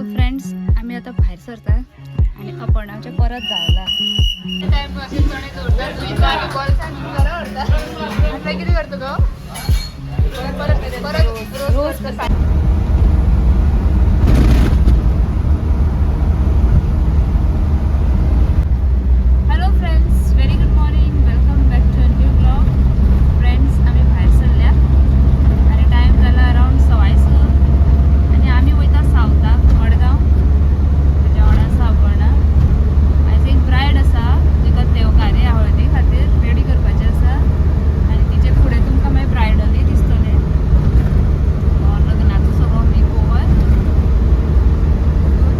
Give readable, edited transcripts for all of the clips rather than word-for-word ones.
So friends आम्ही आता बाहेर सरता आणि अपणाच्या परत जायला किती करतो ग रोज hello friends, very good morning. Welcome back to a new blog. Friends आम्ही बाहेर सरल्या आणि टाइम झाला अराउंड 6:15 आणि आम्ही वयता सावथाक मडगांव. म्हणजे वांगडा आसा आपण आयज एक ब्रायड आसा जिका देवकार्य हळदी खातीर रेडी करपाचें आसा आणि तिचे फुडें तुमकां मागीर ब्रायडलूय दिसतलें. लग्नाचो सगळो मेक ओवर.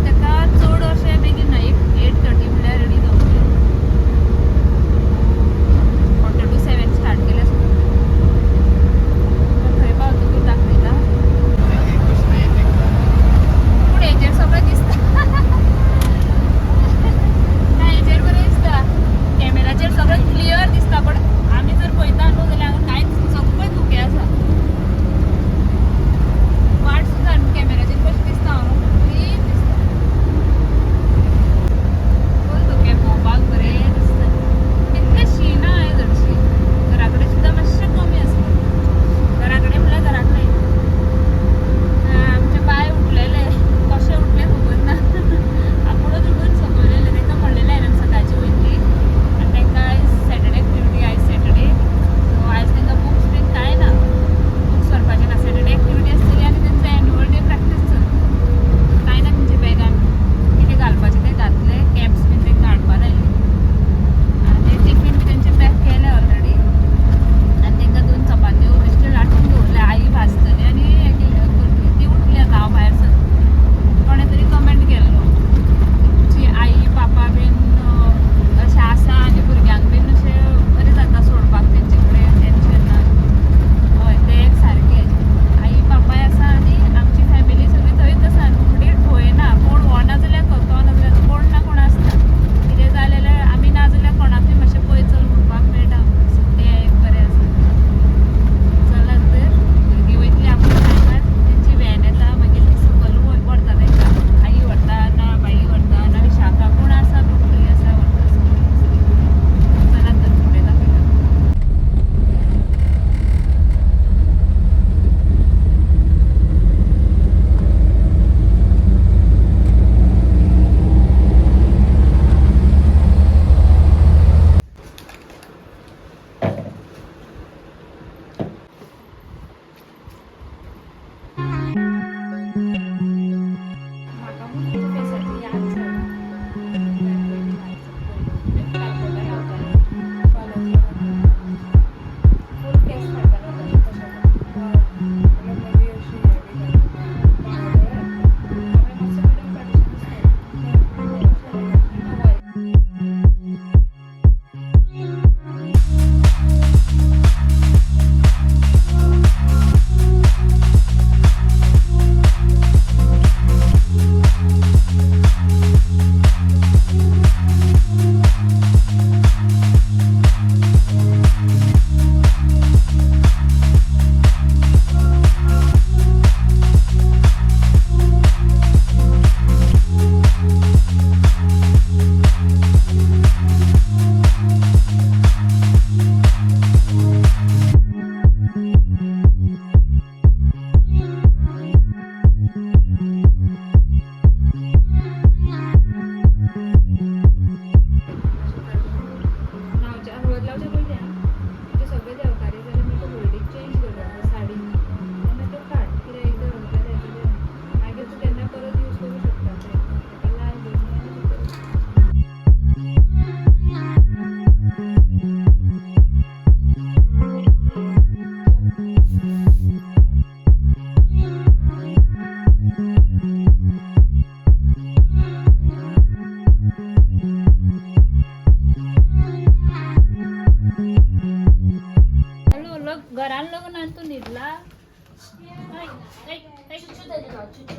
ताका चड अशें बेगीन ना, एक 8:30 म्हळ्यार रेडी जावचें. 7 स्टार्ट केलें सगळें. थंय पावतकीर दाखयता. पूण हेजेर सगळें दिसता. ना हेजेर बरें दिसता, कॅमेराचेर सगळें क्लियर दिसता, पण आमी जर पळयता न्हू जाल्यार हांगा कांयच सगळें धुकें आसा. वाट सुद्दां कॅमेराचेर कशें दिसता हांव क्लीन दिसता. फूल धुकें पळोवपाक बरें दिसता. तितलें शीं ना आयज हरशीं. घरा कडेन सुद्दां मातशें कमी आसलें. घरा कडेन म्हळ्यार घरा कडेन आमचे बाय उठलेले. कशें उठले खबर ना. आपुणूच उठून सकयलेले. तांकां म्हणलेलें हांवें सकाळची वयतली आनी तांकां आयज सॅटर्डे एक्टिविटी. आयज सॅटर्डे सो आयज तांकां बुक्स बीन कांय ना. बुक्स व्हरपाचें ना. सॅटर्डे एक्टिविटी आसतली आनी तेंचो एन्युअल डे प्रॅक्टीस चलता. कांय ना तेंचे बॅगान कितें घालपाचें तें घातलें. कॅप्स बीन तांकां हाडपा लायली आनी टिफीन बी तेंचे पॅक केलें ऑलरेडी. आनी तांकां 2 चपात्यो बेश्ट्यो लाटून दवरल्या. आई भाजतली आनी हें करतली. ती उठली आतां. हांव भायर सरता. कोणें तरी कमेंट केल्लो तुमची आई पापा बीन अशें आसा आनी भुरग्यांक बीन अशें बरें जाता सोडपाक तेंचे कडेन टेन्शन ना. हय तें एक सारकें. आई पापाय आसा आनी आमची फॅमिली सगळी थंयच आसा न्हू. म्हणजे भंय ना. कोण हो ना जाल्यार तो ना जाल्यार कोण ना कोण आसता. कितें जालें जाल्यार आमी ना जाल्यार कोणाकूय मातशें पळय चल म्हणपाक मेळटा. सो तें एक बरें आसा. चलात तर भुरगीं वयतली आपूण सांगात. तेंची व्हॅन येता मागीर ती सकयल व्हरता तांकां. आई व्हरता ना बाई व्हरता ना विशाखा कोण आसा कोण खंय आसा व्हरता सगळीं. चलात तर फुडें दाखयता. म्हाका मुलीच्या फेसाची याद जाली. पयलीं एअरपोर्टार रावतालें कॉलेज फूल केस काडटालें तशें. मदीं अशी हें बी घालून मातसो मिडियम कंडिशन हळद लावच्या पयलीं तुजे सगळें देवकार्य जालें मागीर हळदीक चेंज करता साडी. तेन्ना त्यो काड. कित्याक एकदां हळद येतलें मागीर तूं केन्ना परत यूज करूं शकता तें. ताका लाय बरी आनी तूं कर. घरान लग्नान तूं न्हिदला.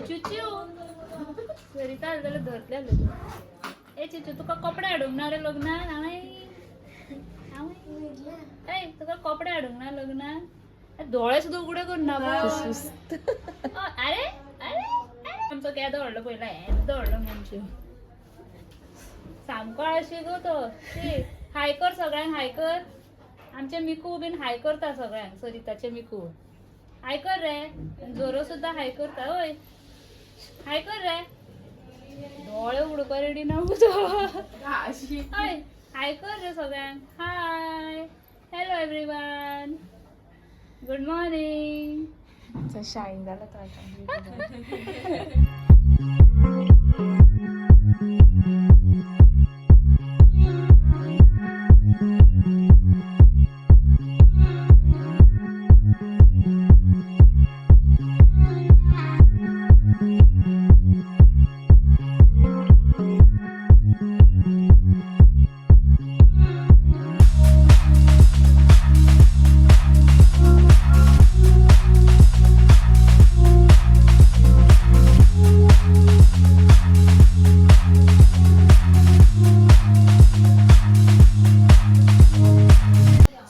चुच्यू सरिता जाल्यार धरतले लग्न. ए चुच्यू तुका कपडे हाडूंक ना रे लग्नान. हांवें तुका कपडे हाडूंक ना लग्नान. दोळे सुद्दां उगडे करना. अरे अरे आमचो केदो व्हडलो पयला येदो व्हडलो मनशू सामको आळशी गो तो हाय कर सगळ्यांक हाय कर आमचे मिकू बीन हाय करता सगळ्यांक सरिताचे मिकू हाय कर रे जोरो सुद्धा हाय करता होय हाय कर रे डोळे उडोवपा रेडी ना हय हाय कर रे सगळ्यांक hi hello everyone good morning shine झालं तर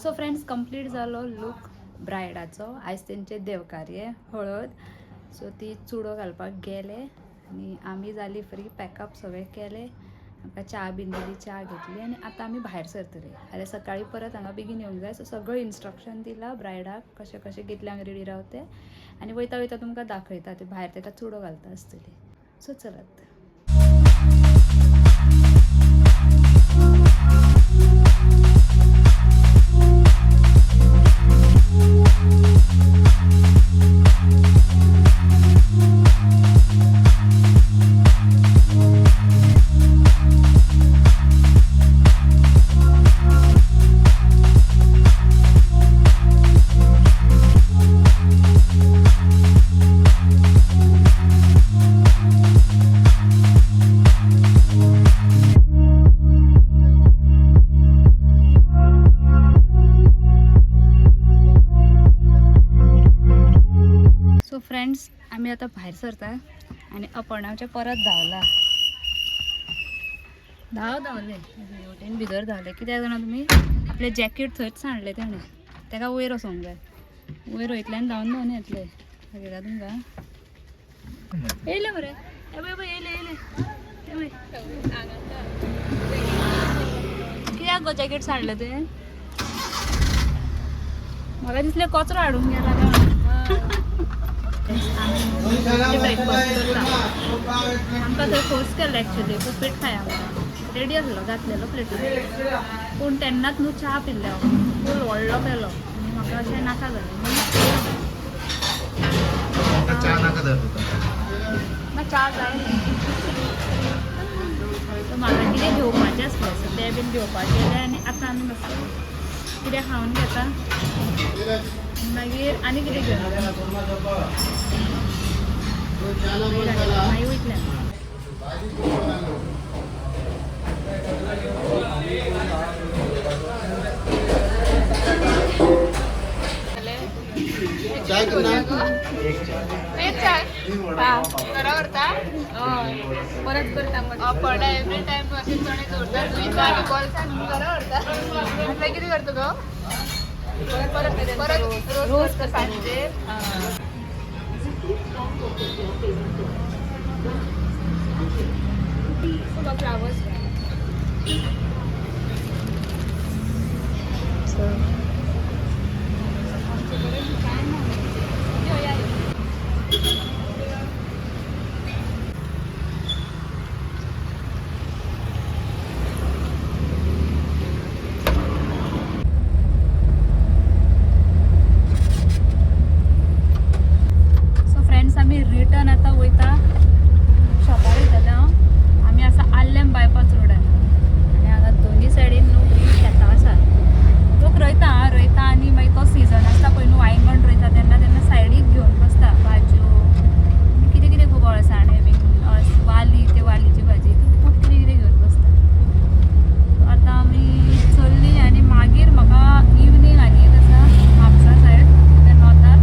सो फ्रेंड्स कंप्लीट जालो लूक ब्रायडाचो आयज तेंचे देवकार्य हळद सो ती चुडो घालपाक गेले आनी आमी जाली फ्री पॅकअप सगळें केलें आमकां च्या बीन दिली च्या घेतली आनी आतां आमी भायर सरतली जाल्यार सकाळीं परत हांगा बेगीन येवंक जाय सो सगळें इन्स्ट्रक्शन दिलां ब्रायडाक कशें कशें कितल्यांक रेडी रावते आनी वयता वयता तुमकां दाखयता ते भायर तेका चुडो घालता आसतली सो चलत फ्रेंड्स आम्ही आता बाहेर सरता आणि अपणावचे परत धावले हेवटेन भितर धावले कित्याक जाणा तुमी आपले जॅकेट थंयच सांडले तेणें तेका वयर वचोंक जाय वयर वयतल्यान धांवन येतले दाखयता तुमकां येयले मरे येयले कित्याक गो जॅकेट सांडले ते म्हाका दिसलें कचरो हाडून गेला काय आमकां थंय फोर्स केल्लो एक्चुली उपीट खाय आमकां रेडी आसलो घातलेलो प्लेटीन पूण तेन्नाच न्हू च्या पिल्ले हांव फूल व्हडलो पेलो आनी म्हाका अशें नाका जालें ना च्या जाय सो म्हाका कितें घेवपाचें आसलें सो तें बीन घेवपाक गेलें आनी आतां आमी मातशें कितें खावन घेता मागीर आनी कितें घेवन मागीर वयतलें चाय करना एक चाय करा करता परत करता पडा एवरी टाइम असे चणे जोडता तुझी बॉलचा करा करता आता किती करतो गो परत रोज कर सांजे फ्लावर्स रिटर्न आता वयता शॉपार वयतले आमी आसा आल्लेम बायपास रोडार आनी हांगा दोनी सायडीन न्हू शेतां आसा लोक रोयता आनी मागीर तो सिजन आसता पळय न्हू वांयगण रोयता तेन्ना सायडीक घेवन बसता भाज्यो आनी कितें कितें खूब अळसाणे बीन वाली ते वालीची भाजी खूब कितें कितें घेवन बसता सो आतां आमी चल्ली आनी मागीर म्हाका इवनींग आनी एक आसा म्हापसा सायड ते नॉर्थाक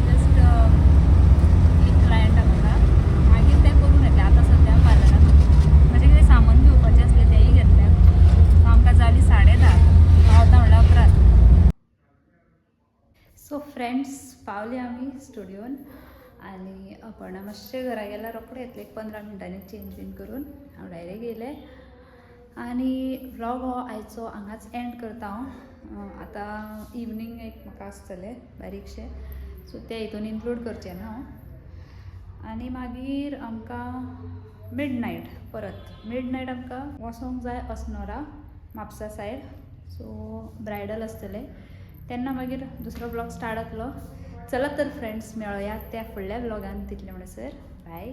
जस्ट क्लायंट आमकां मागीर तें करून येतलें आतां सद्या पार्लरान म्हजें कितें सामान घेवपाचें आसलें तेंय घेतलें सो आमकां जाली 10:30 पावता म्हणल्यार 11. सो फ्रेंड्स पावली आमी स्टुडियोन आनी अपर्णा मातशें घरा गेल्यार रोखडें येतलें एक 15 मिनटांनी चेंज बीन करून हांव डायरेक्ट गेलें. आनी व्लॉग हो आयचो हांगाच एंड करता हांव. आतां इवनींग एक म्हाका आसतलें बारीकशें, सो ते हितून इन्क्लूड करचें ना हांव. आनी मागीर आमकां मिडनायट आमकां वचोंक जाय Assonora Mapusa said. So bridal आसतलें तेन्ना मागीर दुसरो ब्लॉग स्टार्ट जातलो. चला तर फ्रेंड्स मेळोया त्या फुडल्या ब्लॉगान. तितले म्हणसर बाय.